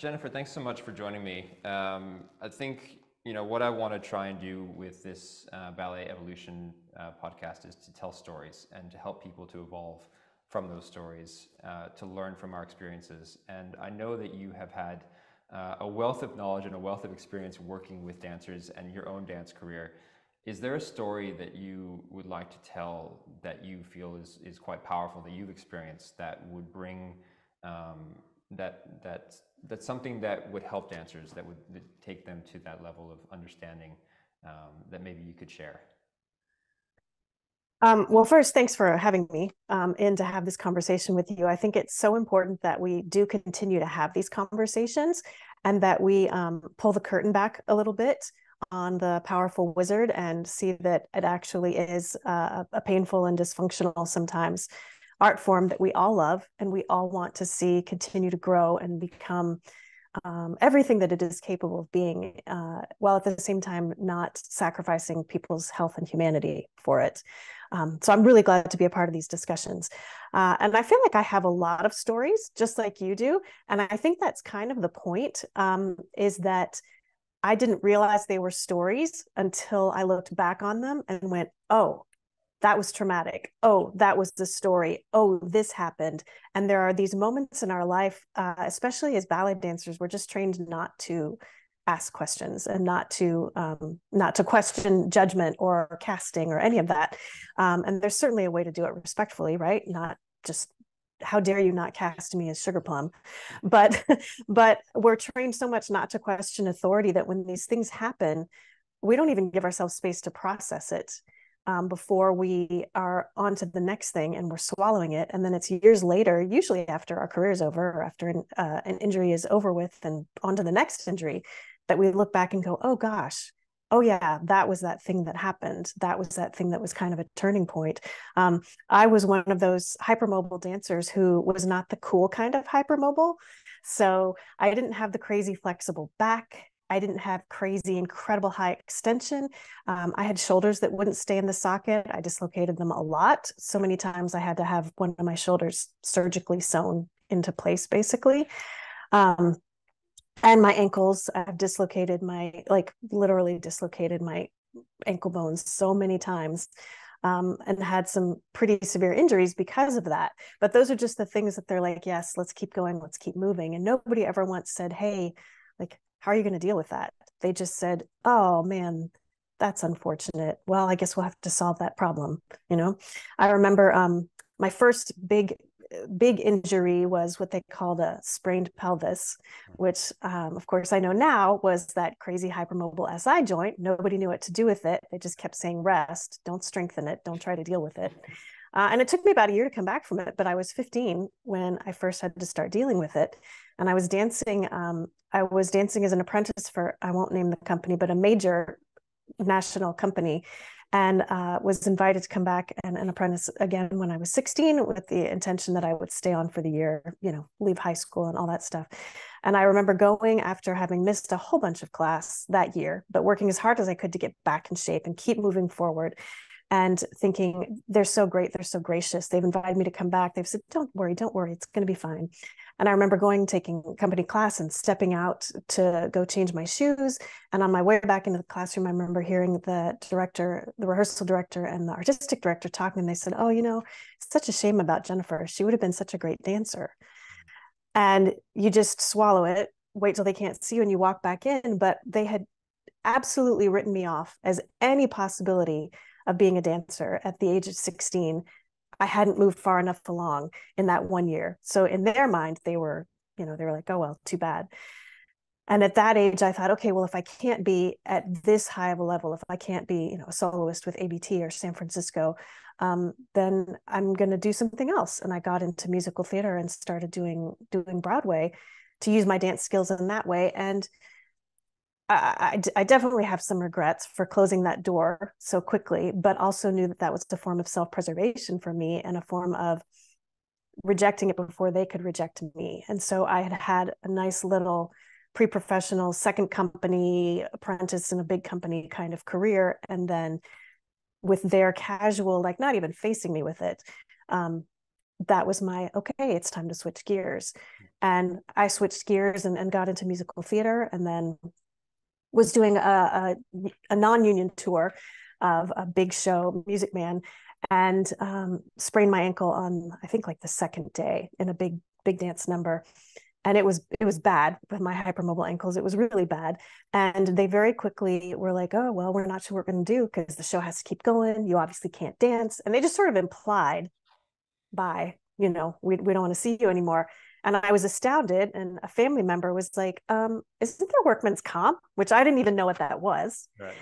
Jennifer, thanks so much for joining me. I think what I want to try and do with this Ballet Evolution podcast is to tell stories and to help people to evolve from those stories, to learn from our experiences. And I know that you have had a wealth of knowledge and a wealth of experience working with dancers and your own dance career. Is there a story that you would like to tell that you feel is quite powerful, that you've experienced, that would bring that's something that would help dancers, that would take them to that level of understanding, that maybe you could share? Well, first, thanks for having me in to have this conversation with you. I think it's so important that we do continue to have these conversations and that we pull the curtain back a little bit on the powerful wizard and see that it actually is a painful and dysfunctional sometimes art form that we all love and we all want to see continue to grow and become everything that it is capable of being, while at the same time not sacrificing people's health and humanity for it. So I'm really glad to be a part of these discussions. And I feel like I have a lot of stories, just like you do. And I think that's kind of the point, is that I didn't realize they were stories until I looked back on them and went, oh, that was traumatic. Oh, that was the story. Oh, this happened. And there are these moments in our life, especially as ballet dancers, we're just trained not to ask questions and not to question judgment or casting or any of that. And there's certainly a way to do it respectfully, right? Not just, how dare you not cast me as sugar plum, but we're trained so much not to question authority that when these things happen, we don't even give ourselves space to process it. Before we are on to the next thing and we're swallowing it. And then it's years later, usually after our career is over or after an injury is over with and on to the next injury, that we look back and go, oh gosh, oh yeah, that was that thing that happened. That was that thing that was kind of a turning point. I was one of those hypermobile dancers who was not the cool kind of hypermobile. So I didn't have the crazy flexible back. I didn't have crazy, incredible high extension. I had shoulders that wouldn't stay in the socket. I dislocated them a lot. So many times I had to have one of my shoulders surgically sewn into place, basically. And my ankles, I've dislocated literally dislocated my ankle bones so many times, and had some pretty severe injuries because of that. But those are just the things that they're like, yes, let's keep going, let's keep moving. And nobody ever once said, hey, like, how are you going to deal with that? They just said, oh man, that's unfortunate. Well, I guess we'll have to solve that problem. I remember my first big injury was what they called a sprained pelvis, which of course I know now was that crazy hypermobile SI joint. Nobody knew what to do with it. They just kept saying rest, don't strengthen it, don't try to deal with it. And it took me about a year to come back from it, but I was 15 when I first had to start dealing with it. And I was dancing as an apprentice for, I won't name the company, but a major national company, and was invited to come back and an apprentice again when I was 16 with the intention that I would stay on for the year, leave high school and all that stuff. And I remember going after having missed a whole bunch of class that year, but working as hard as I could to get back in shape and keep moving forward. And thinking, they're so great, they're so gracious. They've invited me to come back. They've said, don't worry, it's going to be fine. And I remember taking company class and stepping out to go change my shoes. And on my way back into the classroom, I remember hearing the rehearsal director and the artistic director talking. And they said, oh, it's such a shame about Jennifer. She would have been such a great dancer. And you just swallow it, wait till they can't see you and you walk back in. But they had absolutely written me off as any possibility of being a dancer at the age of 16. I hadn't moved far enough along in that 1 year. So in their mind, they were like, oh, well, too bad. And at that age, I thought, okay, well, if I can't be at this high of a level, if I can't be, a soloist with ABT or San Francisco, then I'm going to do something else. And I got into musical theater and started doing Broadway to use my dance skills in that way. And I definitely have some regrets for closing that door so quickly, but also knew that was a form of self-preservation for me and a form of rejecting it before they could reject me. And so I had a nice little pre-professional second company apprentice in a big company kind of career. And then with their casual, like not even facing me with it, that was my, okay, it's time to switch gears. And I switched gears and got into musical theater, and then was doing a non-union tour of a big show, Music Man, and sprained my ankle on, I think, like the second day in a big dance number. And it was bad with my hypermobile ankles. It was really bad. And they very quickly were like, oh, well, we're not sure what we're going to do because the show has to keep going. You obviously can't dance. And they just sort of implied by, we don't want to see you anymore. And I was astounded. And a family member was like, isn't there workman's comp? Which I didn't even know what that was. Right.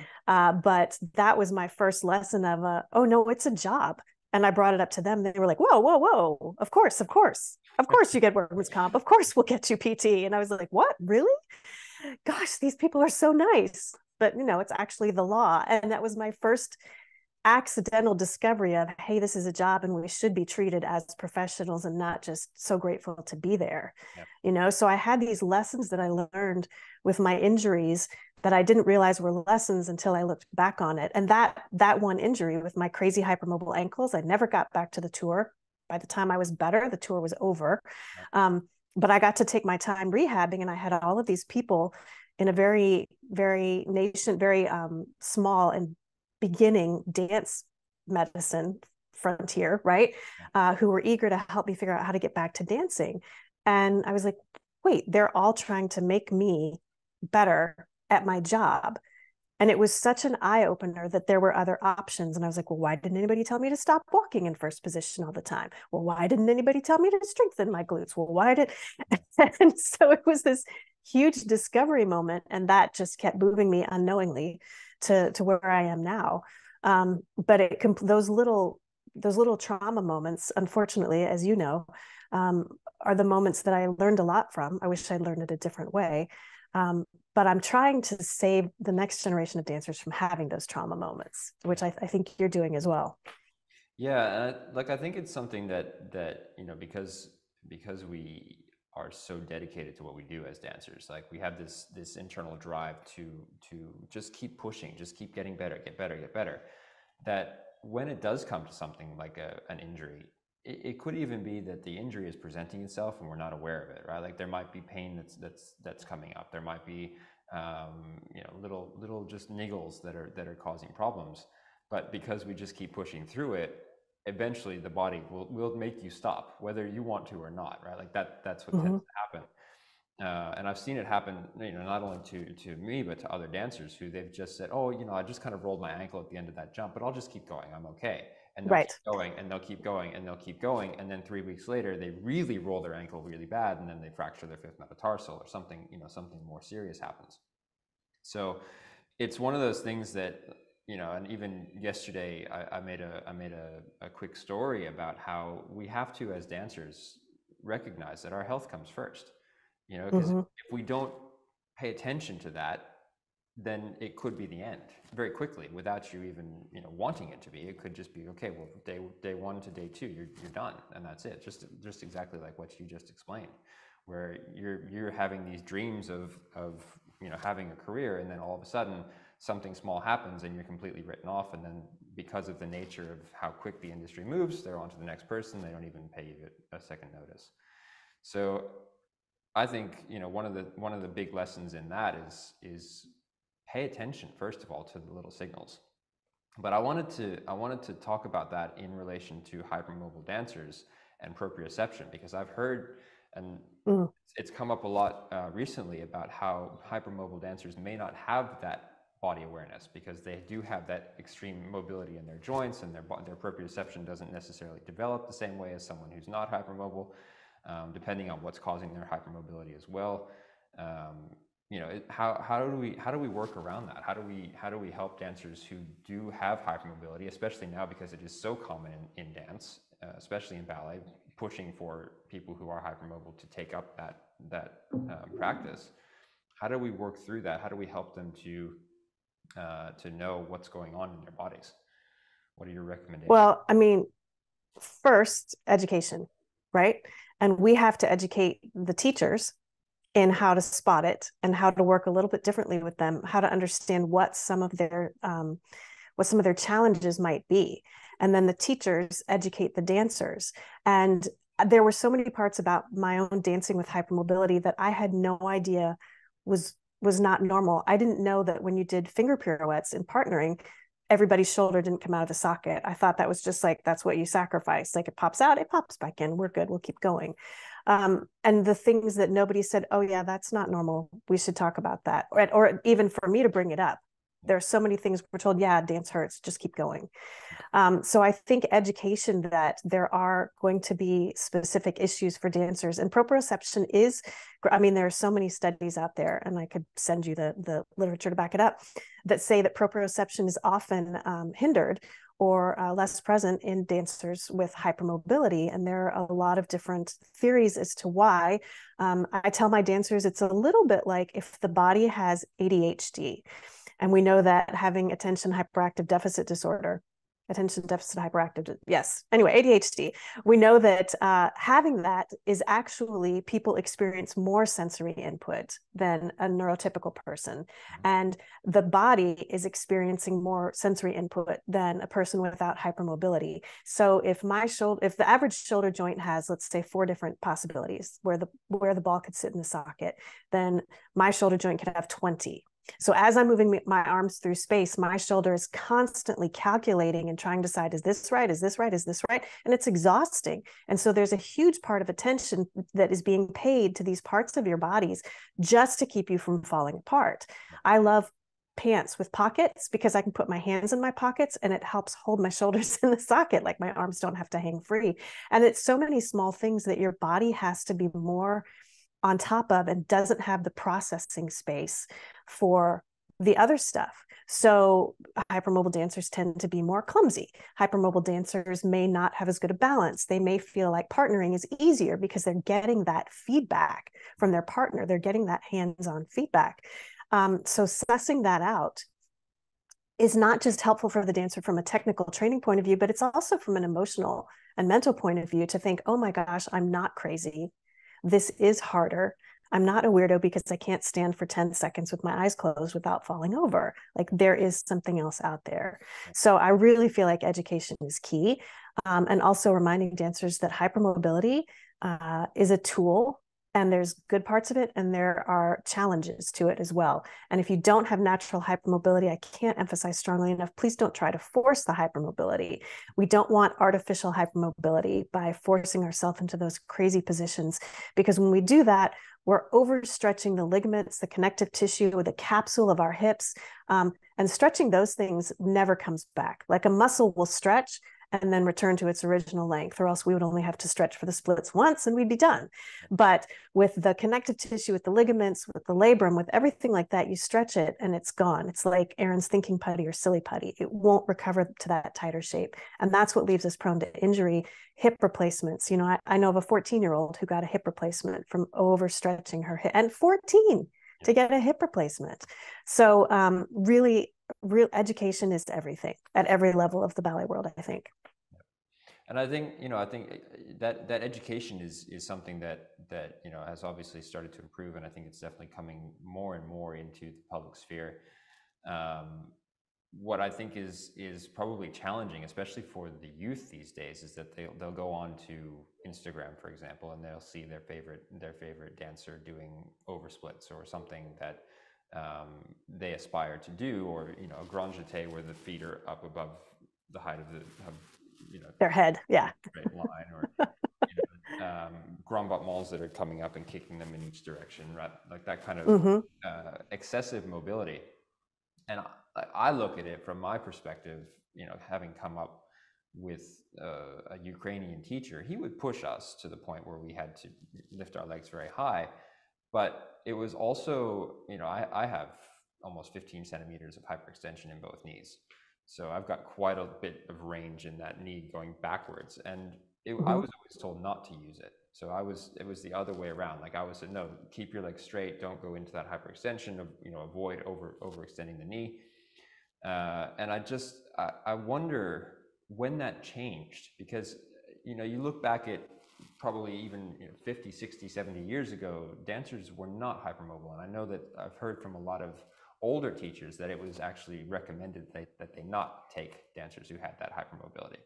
But that was my first lesson of, oh, no, it's a job. And I brought it up to them. They were like, whoa, whoa, whoa. Of course you get workman's comp. Of course we'll get you PT. And I was like, what, really? Gosh, these people are so nice. But, it's actually the law. And that was my first accidental discovery of, hey, this is a job and we should be treated as professionals and not just so grateful to be there. Yep. So I had these lessons that I learned with my injuries that I didn't realize were lessons until I looked back on it. And that one injury with my crazy hypermobile ankles, I never got back to the tour. By the time I was better, the tour was over. But I got to take my time rehabbing, and I had all of these people in a very, very small and beginning dance medicine frontier, right? Who were eager to help me figure out how to get back to dancing. And I was like, wait, they're all trying to make me better at my job. And it was such an eye-opener that there were other options. And I was like, well, why didn't anybody tell me to stop walking in first position all the time? Well, why didn't anybody tell me to strengthen my glutes? Well, why did... And so it was this huge discovery moment. And that just kept moving me unknowingly to where I am now. But those little trauma moments, unfortunately, as you know, are the moments that I learned a lot from. I wish I'd learned it a different way. But I'm trying to save the next generation of dancers from having those trauma moments, which I think you're doing as well. Yeah, I think it's something that because we are so dedicated to what we do as dancers, like we have this internal drive to just keep pushing, just keep getting better, get better. That when it does come to something like an injury, it could even be that the injury is presenting itself and we're not aware of it, right? Like there might be pain that's coming up. There might be little just niggles that are causing problems. But because we just keep pushing through it, eventually the body will make you stop, whether you want to or not, right? Like that's what tends to happen. And I've seen it happen, not only to me, but to other dancers who they've just said, oh, I just kind of rolled my ankle at the end of that jump, but I'll just keep going. I'm okay. And they'll keep going, and they'll keep going, and they'll keep going. And then 3 weeks later, they really roll their ankle really bad, and then they fracture their fifth metatarsal or something, something more serious happens. So it's one of those things that, and even yesterday, I made a quick story about how we have to, as dancers, recognize that our health comes first. Because if we don't pay attention to that, then it could be the end very quickly without you even wanting it to be. It could just be, okay, well, day 1 to day 2, you're done, and that's it. Just exactly like what you just explained, where you're having these dreams of having a career, and then all of a sudden something small happens and you're completely written off. And then because of the nature of how quick the industry moves, they're on to the next person. They don't even pay you a second notice. So I think one of the big lessons in that is pay attention, first of all, to the little signals. But I wanted to talk about that in relation to hypermobile dancers and proprioception, because I've heard, and it's come up a lot recently, about how hypermobile dancers may not have that body awareness because they do have that extreme mobility in their joints, and their proprioception doesn't necessarily develop the same way as someone who's not hypermobile, depending on what's causing their hypermobility as well. How do we work around that? How do we help dancers who do have hypermobility, especially now because it is so common in dance, especially in ballet, pushing for people who are hypermobile to take up that practice? How do we work through that? How do we help them to know what's going on in their bodies? What are your recommendations? Well, I mean, first, education, right? And we have to educate the teachers in how to spot it and how to work a little bit differently with them, how to understand what some of their challenges might be. and then the teachers educate the dancers. And there were so many parts about my own dancing with hypermobility that I had no idea was not normal. I didn't know that when you did finger pirouettes in partnering, everybody's shoulder didn't come out of the socket. I thought that was just like, that's what you sacrifice. Like it pops out, it pops back in. We're good. We'll keep going. And the things that nobody said, oh yeah, that's not normal. We should talk about that. Or even for me to bring it up. There are so many things we're told, yeah, dance hurts, just keep going. So I think education that there are going to be specific issues for dancers, and proprioception is, I mean, there are so many studies out there, and I could send you the literature to back it up, that say that proprioception is often hindered or less present in dancers with hypermobility. And there are a lot of different theories as to why. I tell my dancers it's a little bit like if the body has ADHD, and we know that having attention deficit hyperactive, yes. Anyway, ADHD, we know that having that is actually, people experience more sensory input than a neurotypical person. And the body is experiencing more sensory input than a person without hypermobility. So if the average shoulder joint has, let's say, 4 different possibilities where the ball could sit in the socket, then my shoulder joint could have 20. So as I'm moving my arms through space, my shoulder is constantly calculating and trying to decide, is this right? Is this right? Is this right? And it's exhausting. And so there's a huge part of attention that is being paid to these parts of your bodies just to keep you from falling apart. I love pants with pockets because I can put my hands in my pockets and it helps hold my shoulders in the socket. Like my arms don't have to hang free. And it's so many small things that your body has to be more on top of and doesn't have the processing space for the other stuff. So hypermobile dancers tend to be more clumsy. Hypermobile dancers may not have as good a balance. They may feel like partnering is easier because they're getting that feedback from their partner. They're getting that hands-on feedback. So sussing that out is not just helpful for the dancer from a technical training point of view, but it's also from an emotional and mental point of view to think, oh my gosh, I'm not crazy. This is harder. I'm not a weirdo because I can't stand for 10 seconds with my eyes closed without falling over. Like there is something else out there. So I really feel like education is key. And also reminding dancers that hypermobility is a tool, and there's good parts of it and there are challenges to it as well. And if you don't have natural hypermobility, I can't emphasize strongly enough, please don't try to force the hypermobility. We don't want artificial hypermobility by forcing ourselves into those crazy positions, because when we do that, we're overstretching the ligaments, the connective tissue, or the capsule of our hips. And stretching those things never comes back. Like a muscle will stretch and then return to its original length, or else we would only have to stretch for the splits once and we'd be done. But with the connective tissue, with the ligaments, with the labrum, with everything like that, you stretch it and it's gone. It's like Aaron's thinking putty or silly putty. It won't recover to that tighter shape. And that's what leaves us prone to injury. Hip replacements. You know, I know of a 14-year-old who got a hip replacement from overstretching her hip, and 14 to get a hip replacement. So really, real education is everything at every level of the ballet world, I think. And I think, I think that education is something that has obviously started to improve, and I think it's definitely coming more and more into the public sphere. What I think is probably challenging, especially for the youth these days, is that they'll go on to Instagram, for example, and they'll see their favorite dancer doing oversplits or something that they aspire to do, or a grand jeté where the feet are up above the height of their head, yeah, straight line, or grand battements that are coming up and kicking them in each direction, right? Like that kind of excessive mobility. And I look at it from my perspective, having come up with a Ukrainian teacher, he would push us to the point where we had to lift our legs very high. But it was also, I have almost 15 centimeters of hyperextension in both knees. So I've got quite a bit of range in that knee going backwards. And I was always told not to use it. So it was the other way around. Like I was said, no, keep your legs straight. Don't go into that hyperextension. Avoid overextending the knee. And I wonder when that changed, because, you look back at probably even 50, 60, 70 years ago, dancers were not hypermobile. And I know that I've heard from a lot of older teachers that it was actually recommended that they not take dancers who had that hypermobility.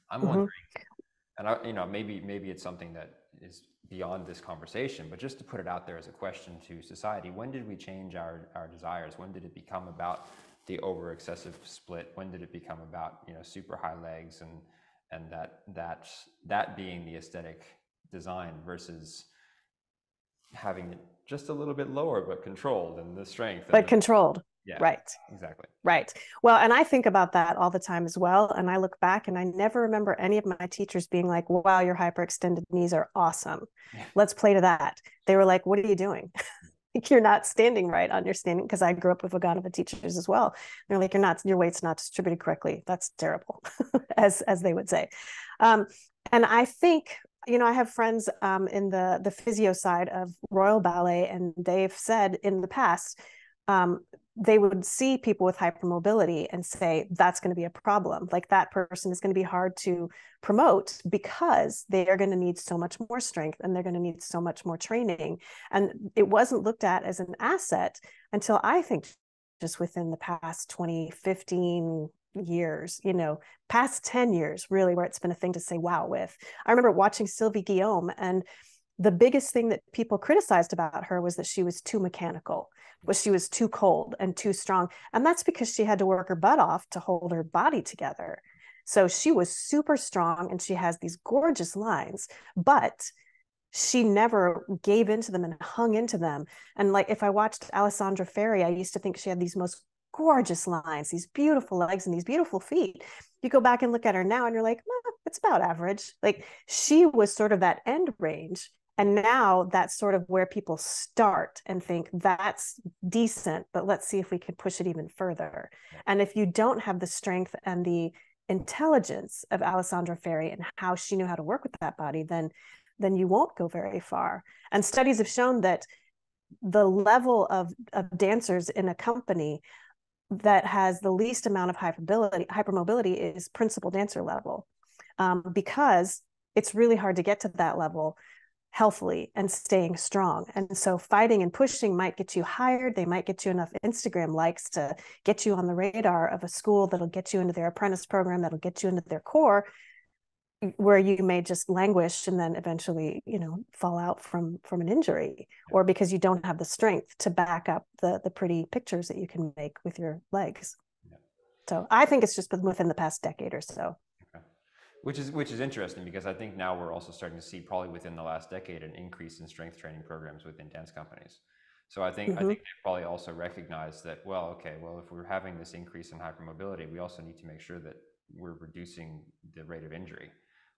I'm wondering, and maybe it's something that is beyond this conversation, but just to put it out there as a question to society, when did we change our desires? When did it become about the over excessive split? When did it become about, super high legs and that being the aesthetic design versus having it just a little bit lower but controlled, and the strength but controlled. Yeah, right, exactly. Right. Well, and I think about that all the time as well. And I look back and I never remember any of my teachers being like, wow, your hyperextended knees are awesome. Let's play to that. They were like, what are you doing? You're not standing right on your standing, because I grew up with Vaganova teachers as well. They're like, your weight's not distributed correctly. That's terrible, as they would say. And I think, I have friends in the physio side of Royal Ballet, and they've said in the past, they would see people with hypermobility and say, that's going to be a problem. Like, that person is going to be hard to promote because they are going to need so much more strength and they're going to need so much more training. And it wasn't looked at as an asset until, I think, just within the past 20, 15 years, past 10 years, really, where it's been a thing to say wow with. I remember watching Sylvie Guillaume, and the biggest thing that people criticized about her was that she was too mechanical, was she was too cold and too strong. And that's because she had to work her butt off to hold her body together. So she was super strong and she has these gorgeous lines, but she never gave into them and hung into them. And like, if I watched Alessandra Ferri, I used to think she had these most gorgeous lines, these beautiful legs and these beautiful feet. You go back and look at her now and you're like, it's about average. Like, she was sort of that end range. And now that's sort of where people start and think that's decent, but let's see if we can push it even further. And if you don't have the strength and the intelligence of Alessandra Ferri and how she knew how to work with that body, then you won't go very far. And studies have shown that the level of dancers in a company that has the least amount of hypermobility is principal dancer level, because it's really hard to get to that level healthily and staying strong. And so fighting and pushing might get you hired. They might get you enough Instagram likes to get you on the radar of a school that'll get you into their apprentice program, that'll get you into their core, where you may just languish and then eventually, fall out from an injury, or because you don't have the strength to back up the pretty pictures that you can make with your legs. So I think it's just been within the past decade or so. Which is interesting, because I think now we're also starting to see, probably within the last decade, an increase in strength training programs within dance companies. So I think they probably also recognize that, if we're having this increase in hypermobility, we also need to make sure that we're reducing the rate of injury,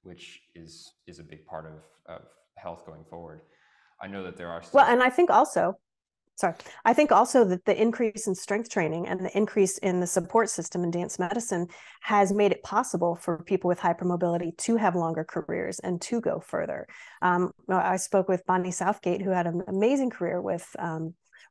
which is a big part of health going forward. I know that there are still... Well, and I think also that the increase in strength training and the increase in the support system in dance medicine has made it possible for people with hypermobility to have longer careers and to go further. I spoke with Bonnie Southgate, who had an amazing career with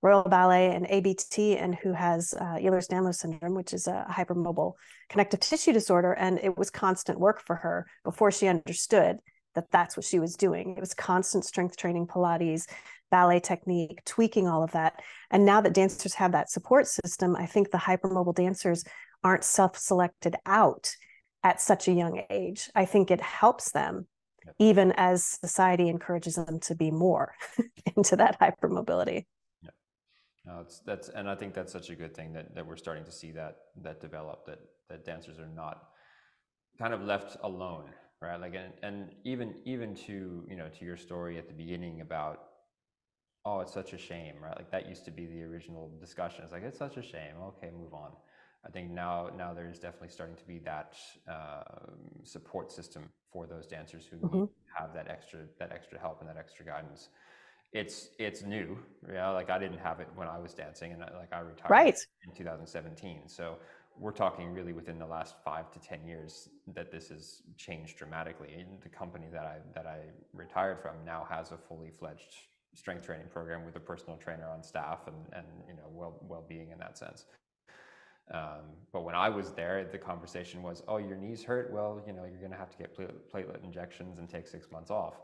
Royal Ballet and ABT, and who has Ehlers-Danlos syndrome, which is a hypermobile connective tissue disorder. And it was constant work for her before she understood that that's what she was doing. It was constant strength training, Pilates, ballet technique, tweaking all of that. And now that dancers have that support system, I think the hypermobile dancers aren't self-selected out at such a young age. I think it helps them, even as society encourages them to be more into that hypermobility. Yeah. No, and I think that's such a good thing that we're starting to see that develop, that dancers are not kind of left alone, right? Like, and even to your story at the beginning about, oh, it's such a shame, right? Like, that used to be the original discussion. It's like, it's such a shame. Okay, move on. I think now there's definitely starting to be that support system for those dancers who need to have that extra help and that extra guidance. It's new, like, I didn't have it when I was dancing, and I retired in 2017. So we're talking really within the last 5 to 10 years that this has changed dramatically. And the company that I retired from now has a fully fledged strength training program with a personal trainer on staff, and well-being in that sense. But when I was there, the conversation was, oh, your knees hurt? Well, you're going to have to get platelet injections and take 6 months off.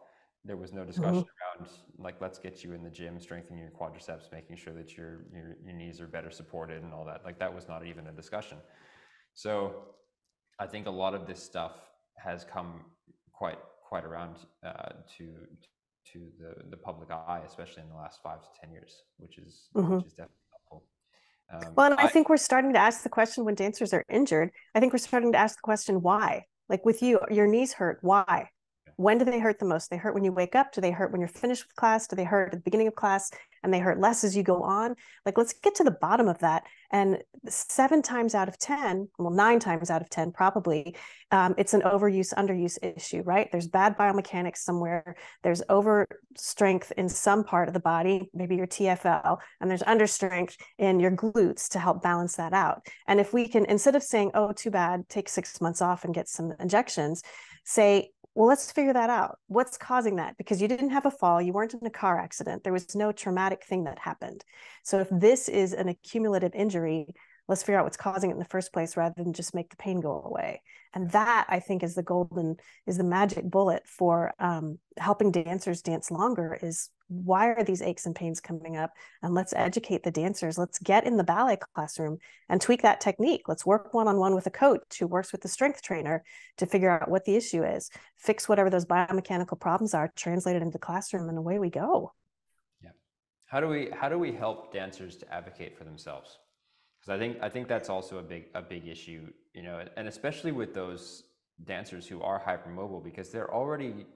There was no discussion around like, let's get you in the gym, strengthening your quadriceps, making sure that your knees are better supported and all that. Like that was not even a discussion. So I think a lot of this stuff has come quite around to the public eye, especially in the last 5 to 10 years, which is definitely helpful. Well, and I think we're starting to ask the question when dancers are injured. I think we're starting to ask the question, why? Like with you, your knees hurt. Why? When do they hurt the most? They hurt when you wake up? Do they hurt when you're finished with class? Do they hurt at the beginning of class and they hurt less as you go on? Like, let's get to the bottom of that. And 7 times out of 10, well, 9 times out of 10, probably, it's an overuse, underuse issue, right? There's bad biomechanics somewhere. There's over strength in some part of the body, maybe your TFL, and there's understrength in your glutes to help balance that out. And if we can, instead of saying, oh, too bad, take 6 months off and get some injections, say, well, let's figure that out. What's causing that? Because you didn't have a fall, you weren't in a car accident, there was no traumatic thing that happened. So if this is an accumulative injury, let's figure out what's causing it in the first place rather than just make the pain go away. And that, I think, is the magic bullet for helping dancers dance longer, is why are these aches and pains coming up? And let's educate the dancers. Let's get in the ballet classroom and tweak that technique. Let's work one-on-one with a coach who works with the strength trainer to figure out what the issue is, fix whatever those biomechanical problems are, translate it into the classroom, and away we go. Yeah. How do we help dancers to advocate for themselves? Because I think that's also a big issue, you know, and especially with those dancers who are hypermobile, because they're already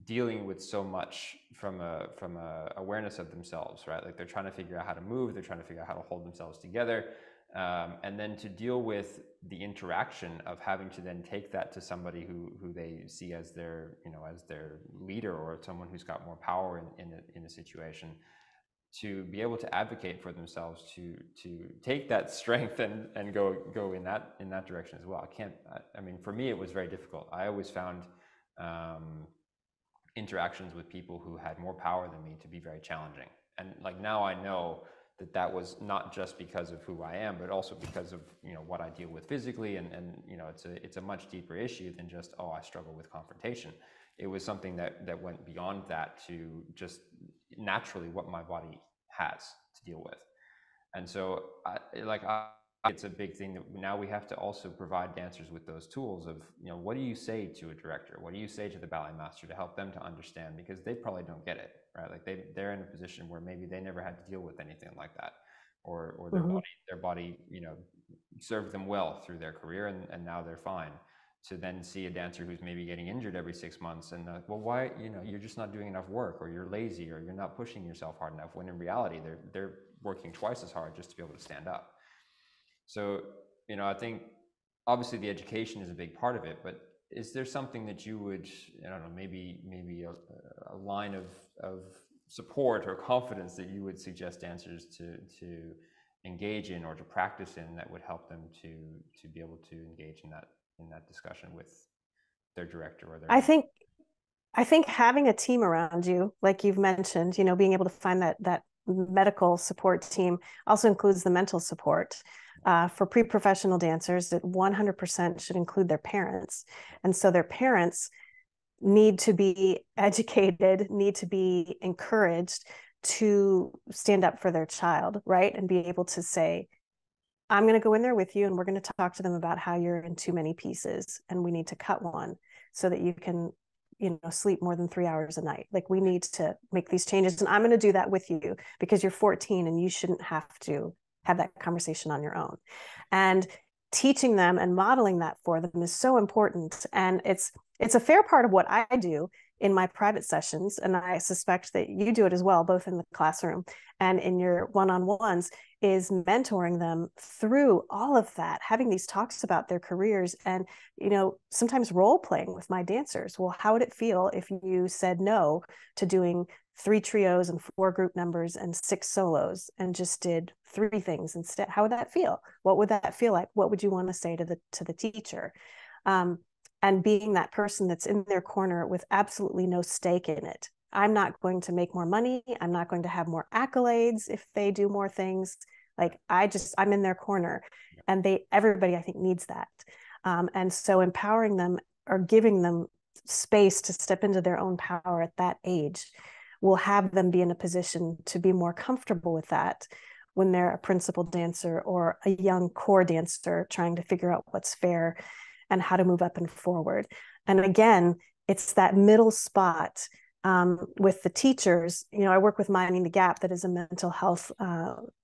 dealing with so much from a awareness of themselves, right? Like they're trying to figure out how to move, they're trying to figure out how to hold themselves together, and then to deal with the interaction of having to then take that to somebody who they see as their, you know, as their leader or someone who's got more power in a situation, to be able to advocate for themselves, to take that strength and go in that direction as well. I mean, for me, it was very difficult. I always found interactions with people who had more power than me to be very challenging. And like now I know that was not just because of who I am, but also because of, you know, what I deal with physically, and you know, it's a much deeper issue than just, oh, I struggle with confrontation. It was something that went beyond that to just naturally what my body has to deal with. And so it's a big thing that now we have to also provide dancers with those tools of, you know, what do you say to a director? What do you say to the ballet master to help them to understand? Because they probably don't get it, right? Like they're in a position where maybe they never had to deal with anything like that, or their body, you know, served them well through their career, and now they're fine. To then see a dancer who's maybe getting injured every 6 months and well, why, you know, you're just not doing enough work, or you're lazy, or you're not pushing yourself hard enough, when in reality they're working twice as hard just to be able to stand up. So, you know, I think obviously the education is a big part of it, but is there something that you would, I don't know, maybe a line of support or confidence that you would suggest dancers to engage in or to practice in, that would help them to be able to engage in that discussion with their director or their... I think having a team around you, like you've mentioned, you know, being able to find that medical support team also includes the mental support. For pre-professional dancers, that 100% should include their parents. And so their parents need to be educated, need to be encouraged to stand up for their child, right? And be able to say, I'm going to go in there with you and we're going to talk to them about how you're in too many pieces and we need to cut one so that you can, you know, sleep more than 3 hours a night. Like, we need to make these changes, and I'm going to do that with you because you're 14 and you shouldn't have to have that conversation on your own. And teaching them and modeling that for them is so important. And it's a fair part of what I do in my private sessions, and I suspect that you do it as well, both in the classroom and in your one-on-ones, is mentoring them through all of that, having these talks about their careers, and, you know, sometimes role playing with my dancers. Well, how would it feel if you said no to doing 3 trios and 4 group numbers and 6 solos and just did 3 things instead? How would that feel? What would that feel like? What would you want to say to the teacher? And being that person that's in their corner with absolutely no stake in it. I'm not going to make more money. I'm not going to have more accolades if they do more things. Like, I'm in their corner, and everybody, I think, needs that. And so empowering them or giving them space to step into their own power at that age will have them be in a position to be more comfortable with that when they're a principal dancer or a young core dancer trying to figure out what's fair and how to move up and forward. And again, it's that middle spot with the teachers. I work with Minding the Gap, that is a mental health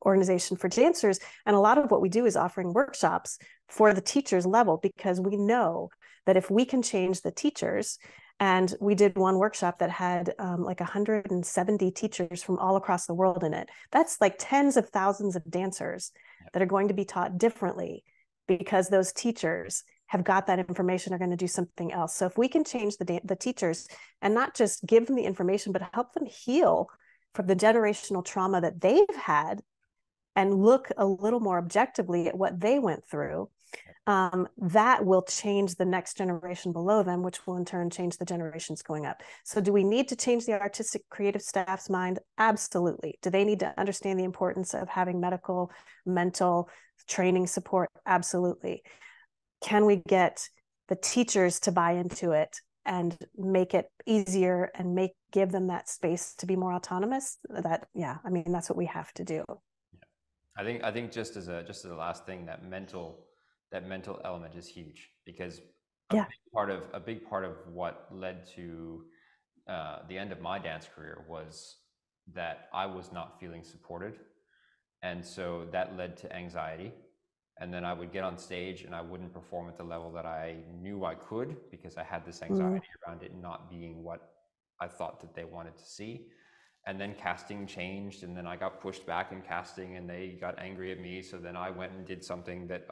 organization for dancers. And a lot of what we do is offering workshops for the teachers level, because we know that if we can change the teachers, and we did one workshop that had like 170 teachers from all across the world in it. That's like tens of thousands of dancers that are going to be taught differently because those teachers have got that information, are going to do something else. So if we can change the teachers and not just give them the information, but help them heal from the generational trauma that they've had and look a little more objectively at what they went through, that will change the next generation below them, which will in turn change the generations going up. So do we need to change the artistic creative staff's mind? Absolutely. Do they need to understand the importance of having medical, mental training support? Absolutely. Can we get the teachers to buy into it and make it easier and give them that space to be more autonomous? That's what we have to do. Yeah. I think just as a last thing, that mental element is huge, because a big part of what led to the end of my dance career was that I was not feeling supported, and so that led to anxiety. And then I would get on stage and I wouldn't perform at the level that I knew I could, because I had this anxiety around it not being what I thought that they wanted to see. And then casting changed, and then I got pushed back in casting and they got angry at me. So then I went and did something that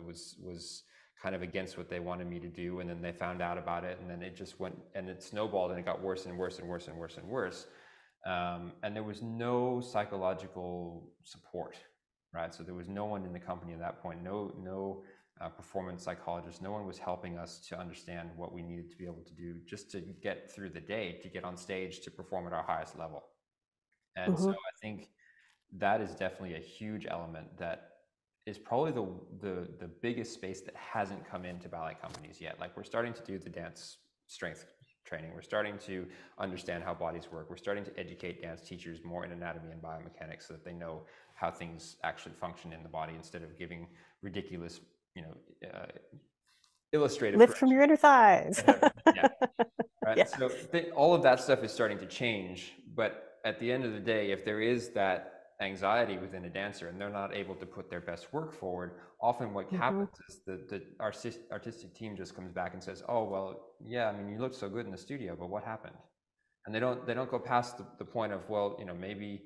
was kind of against what they wanted me to do. And then they found out about it, and then it just went, and it snowballed, and it got worse and worse and worse and worse and worse. And there was no psychological support. Right, so there was no one in the company at that point, no performance psychologist, no one was helping us to understand what we needed to be able to do just to get through the day, to get on stage, to perform at our highest level. And so I think that is definitely a huge element that is probably the biggest space that hasn't come into ballet companies yet. Like, we're starting to do the dance strength training. We're starting to understand how bodies work. We're starting to educate dance teachers more in anatomy and biomechanics, so that they know how things actually function in the body, instead of giving ridiculous, illustrative lift from your inner thighs. Yeah. Right. Yeah. So all of that stuff is starting to change, but at the end of the day, if there is that anxiety within a dancer and they're not able to put their best work forward, often what happens is the artistic team just comes back and says, oh, well, yeah, I mean, you look so good in the studio, but what happened? And they don't go past the point of, well, maybe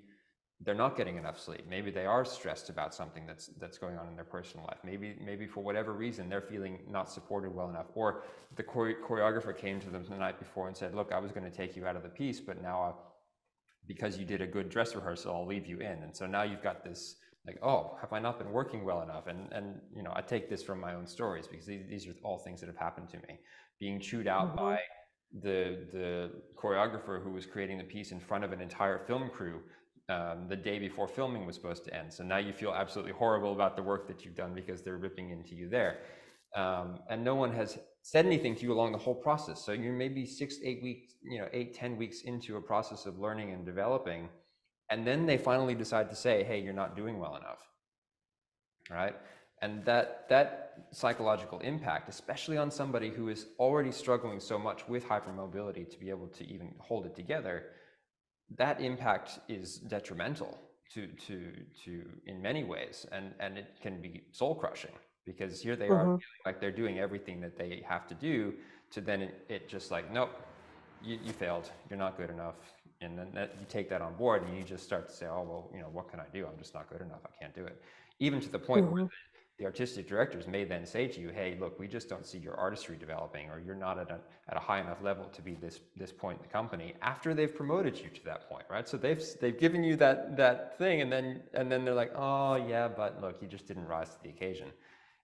they're not getting enough sleep. Maybe they are stressed about something that's going on in their personal life. Maybe for whatever reason they're feeling not supported well enough. Or the choreographer came to them the night before and said, "Look, I was going to take you out of the piece, but now because you did a good dress rehearsal, I'll leave you in." And so now you've got this, like, oh, have I not been working well enough? And I take this from my own stories, because these are all things that have happened to me. Being chewed out by the choreographer who was creating the piece in front of an entire film crew the day before filming was supposed to end. So now you feel absolutely horrible about the work that you've done because they're ripping into you there. And no one has said anything to you along the whole process. So you're maybe 6, 8 weeks, 8-10 weeks into a process of learning and developing. And then they finally decide to say, hey, you're not doing well enough. Right? And that psychological impact, especially on somebody who is already struggling so much with hypermobility to be able to even hold it together, that impact is detrimental to in many ways, and it can be soul crushing, because here they are feeling like they're doing everything that they have to do, to then it just like, nope, you failed, you're not good enough. And then you take that on board and you just start to say, oh, well, what can I do? I'm just not good enough, I can't do it. Even to the point where the artistic directors may then say to you, hey, look, we just don't see your artistry developing, or you're not at a high enough level to be this point in the company, after they've promoted you to that point, right? So they've given you that thing, and then they're like, oh yeah, but look, you just didn't rise to the occasion.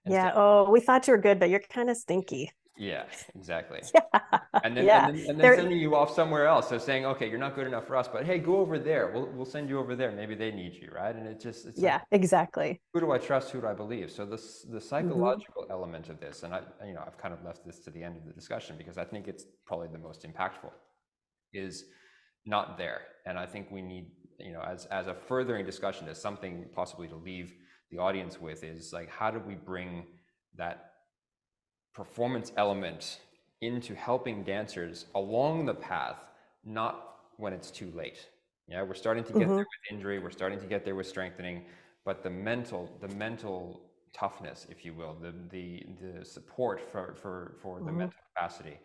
Yeah. Oh, we thought you were good, but you're kind of stinky. Yeah, exactly. Yeah, And then yeah. They're sending you off somewhere else. So saying, okay, you're not good enough for us, but hey, go over there. We'll send you over there. Maybe they need you, right? And it's like, yeah, exactly. who do I trust? Who do I believe? So the Hmm. psychological element of this, and I've kind of left this to the end of the discussion because I think it's probably the most impactful, is not there. And I think we need, as a furthering discussion, as something possibly to leave the audience with, is like, how do we bring that performance element into helping dancers along the path, not when it's too late. Yeah, we're starting to get there Hmm. with injury, we're starting to get there with strengthening, but the mental toughness, if you will, the support for the Hmm. mental capacity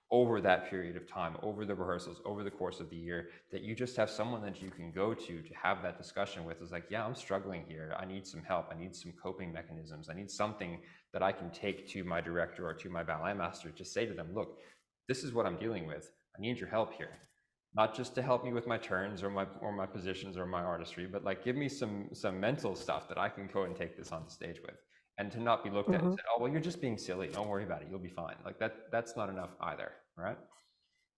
over that period of time, over the rehearsals, over the course of the year, that you just have someone that you can go to have that discussion with. Is like, yeah, I'm struggling here. I need some help. I need some coping mechanisms. I need something that I can take to my director or to my ballet master to say to them, look, this is what I'm dealing with. I need your help here. Not just to help me with my turns or my positions or my artistry, but like, give me some mental stuff that I can go and take this on the stage with. And to not be looked at and Hmm. said, oh, well, you're just being silly. Don't worry about it. You'll be fine. Like that's not enough either, right?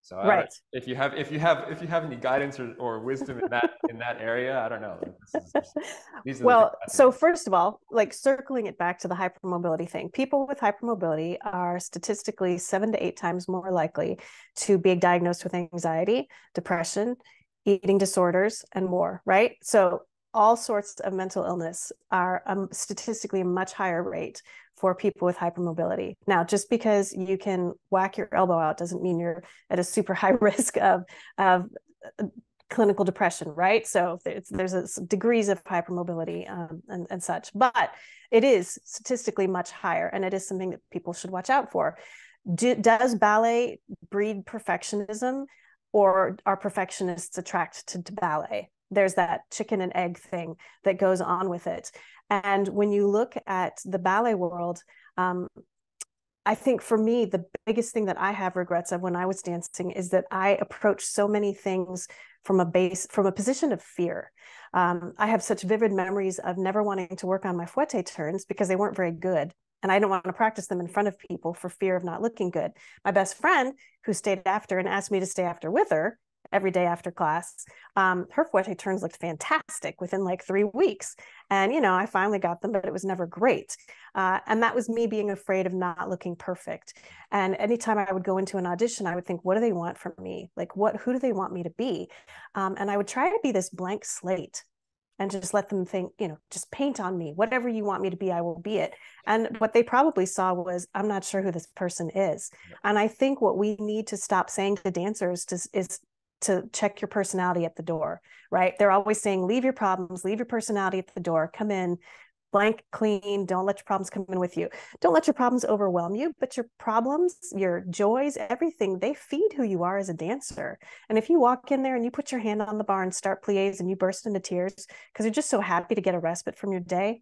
So I don't, Right. if you have any guidance or wisdom in that area, I don't know. Like, these are the things Well, I think so of. first of all, like circling it back to the hypermobility thing, people with hypermobility are statistically 7 to 8 times more likely to be diagnosed with anxiety, depression, eating disorders, and more, right? So all sorts of mental illness are statistically a much higher rate for people with hypermobility. Now, just because you can whack your elbow out doesn't mean you're at a super high risk of clinical depression, right? So there's degrees of hypermobility and such, but it is statistically much higher, and it is something that people should watch out for. Does ballet breed perfectionism, or are perfectionists attracted to ballet? There's that chicken and egg thing that goes on with it. And when you look at the ballet world, I think for me, the biggest thing that I have regrets of when I was dancing is that I approached so many things from a position of fear. I have such vivid memories of never wanting to work on my fouette turns because they weren't very good. And I didn't want to practice them in front of people for fear of not looking good. My best friend, who stayed after and asked me to stay after with her every day after class, her fouette turns looked fantastic within like 3 weeks. And, I finally got them, but it was never great. And that was me being afraid of not looking perfect. And anytime I would go into an audition, I would think, what do they want from me? Like, who do they want me to be? And I would try to be this blank slate and just let them think, just paint on me. Whatever you want me to be, I will be it. And what they probably saw was, I'm not sure who this person is. And I think what we need to stop saying to dancers is to check your personality at the door, right? They're always saying, leave your problems, leave your personality at the door, come in, blank clean. Don't let your problems come in with you. Don't let your problems overwhelm you, but your problems, your joys, everything, they feed who you are as a dancer. And if you walk in there and you put your hand on the bar and start plies and you burst into tears because you're just so happy to get a respite from your day,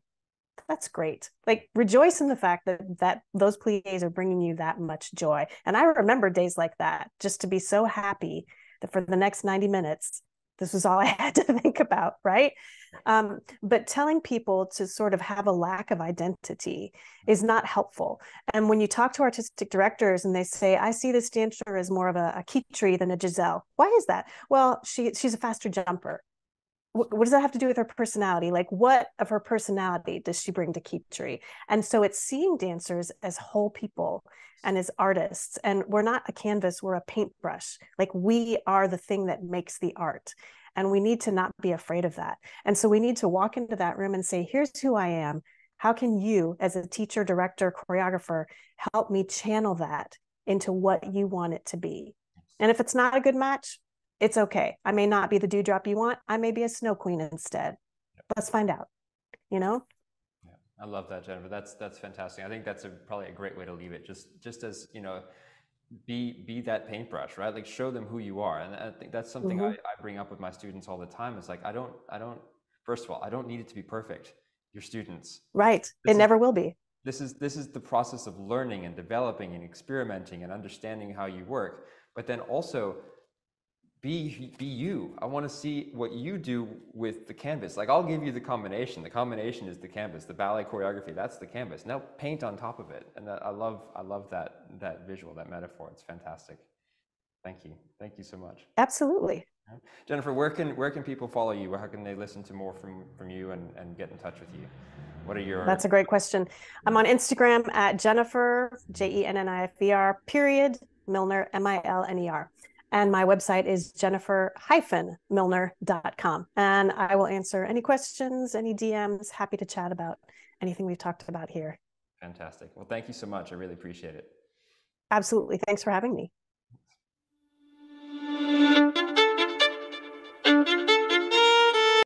that's great. Like, rejoice in the fact that those plies are bringing you that much joy. And I remember days like that, just to be so happy that for the next 90 minutes this was all I had to think about, right? But telling people to sort of have a lack of identity is not helpful. And when you talk to artistic directors and they say, I see this dancer as more of a Kitri than a Giselle. Why is that? Well, she's a faster jumper. What does that have to do with her personality? Like, what of her personality does she bring to Kitri? And so it's seeing dancers as whole people and as artists. And we're not a canvas, we're a paintbrush. Like, we are the thing that makes the art. And we need to not be afraid of that. And so we need to walk into that room and say, here's who I am. How can you, as a teacher, director, choreographer, help me channel that into what you want it to be? And if it's not a good match, it's okay. I may not be the dewdrop you want. I may be a snow queen instead. Let's find out, you know? Yeah, I love that, Jennifer. That's fantastic. I think that's probably a great way to leave it. Just as be that paintbrush, right? Like, show them who you are. And I think that's something Mm-hmm. I bring up with my students all the time. It's like, I don't. First of all, I don't need it to be perfect. You're students. Right. It This is never will be. this is the process of learning and developing and experimenting and understanding how you work. But then also, be you. I want to see what you do with the canvas. Like, I'll give you the combination. The combination is the canvas. The ballet choreography, that's the canvas. Now paint on top of it. And I love that visual, that metaphor. It's fantastic. Thank you. Thank you so much. Absolutely. Jennifer, where can people follow you? How can they listen to more from you and get in touch with you? What are your... That's a great question. I'm on Instagram at Jennifer, Jennifer, period, Milner, Milner. And my website is jennifer-milner.com. And I will answer any questions, any DMs, happy to chat about anything we've talked about here. Fantastic. Well, thank you so much. I really appreciate it. Absolutely. Thanks for having me.